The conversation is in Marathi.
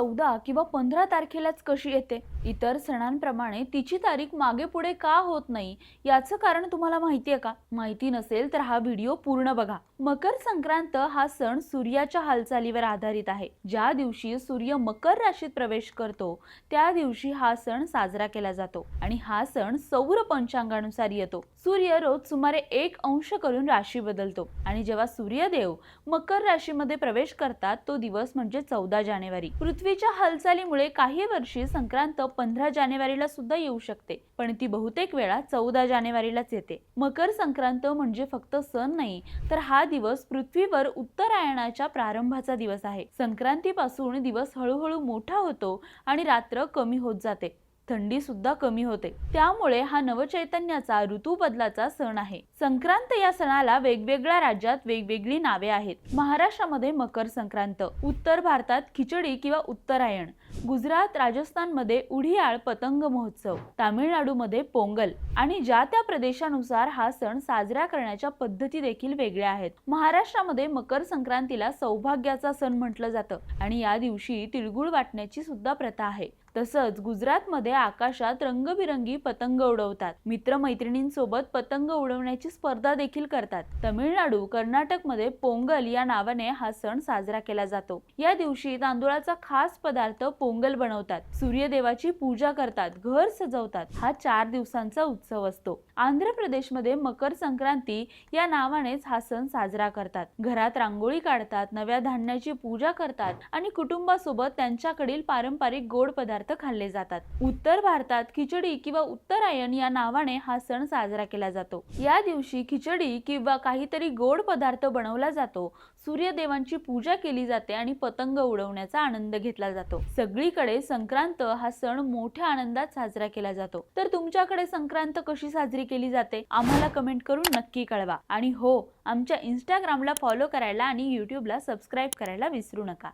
14 किंवा 15 तारखेलाच कशी येते? इतर सणांप्रमाणे तिची तारीख मागे पुढे का होत नाही याचं कारण तुम्हाला माहिती आहे का? माहिती नसेल तर हा व्हिडिओ पूर्ण बघा. मकर संक्रांत हा सण सूर्याच्या हालचालीवर आधारित आहे. ज्या दिवशी सूर्य मकर राशीत प्रवेश करतो त्या दिवशी हा सण साजरा केला जातो आणि हा सण सौर पंचांगानुसार येतो. सूर्य रोज सुमारे 1 अंश करून राशी बदलतो आणि जेव्हा सूर्यदेव मकर राशीमध्ये प्रवेश करतात तो दिवस म्हणजे 14 जानेवारी. पृथ्वीच्या हालचालीमुळे काही वर्षी संक्रांत 15 जानेवारीला सुद्धा येऊ शकते, पण ती बहुतेक वेळा 14 जानेवारीलाच येते. मकर संक्रांत म्हणजे फक्त सण नाही, तर हा दिवस पृथ्वीवर उत्तरायणाच्या प्रारंभाचा दिवस आहे. संक्रांतीपासून दिवस हळूहळू मोठा होतो आणि रात्र कमी होत जाते. थंडी सुद्धा कमी होते. त्यामुळे हा नवचैतन्याचा ऋतू बदलाचा सण आहे. संक्रांत या सणाला वेगवेगळ्या राज्यात वेगवेगळी नावे आहेत. महाराष्ट्रामध्ये मकर संक्रांत, उत्तर भारतात खिचडी किंवा उत्तरायण, गुजरात राजस्थानमध्ये उडियाळ पतंग महोत्सव, तामिळनाडूमध्ये पोंगल आणि ज्या त्या प्रदेशानुसार हा सण साजरा करण्याच्या पद्धती देखील वेगळ्या आहेत. महाराष्ट्रामध्ये मकर संक्रांतीला सौभाग्याचा सण म्हटलं जातं आणि या दिवशी तिळगुळ वाटण्याची सुद्धा प्रथा आहे. तसंच गुजरातमध्ये आकाशात रंगबिरंगी पतंग उडवतात. मित्रमैत्रिणींसोबत पतंग उडवण्याची स्पर्धा देखील करतात. तमिळनाडू, कर्नाटकमध्ये पोंगल या नावाने हा सण साजरा केला जातो. या दिवशी तांदूळाचा खास पदार्थ पोंगल बनवतात, सूर्यदेवाची पूजा करतात, घर सजवतात. हा 4 दिवसांचा उत्सव असतो. आंध्र प्रदेशमध्ये मकर संक्रांती या नावानेच हा सण साजरा करतात. घरात रांगोळी काढतात, नव्या धान्याची पूजा करतात आणि कुटुंबासोबत त्यांच्याकडील पारंपरिक गोड पदार्थ खाल्ले जातात. उत्तर भारतात खिचडी किंवा उत्तरायण या नावाने हा सण साजरा केला जातो. या दिवशी खिचडी किंवा काहीतरी गोड पदार्थ बनवला जातो, सूर्यदेवांची पूजा केली जाते आणि पतंग उडवण्याचा आनंद घेतला जातो. सगळीकडे संक्रांत हा सण मोठ्या आनंदात साजरा केला जातो. तर तुमच्याकडे संक्रांत कशी साजरी केली जाते आम्हाला कमेंट करून नक्की कळवा. आणि हो, आमच्या इंस्टाग्रामला फॉलो करायला आणि यूट्यूबला सबस्क्राईब करायला विसरू नका.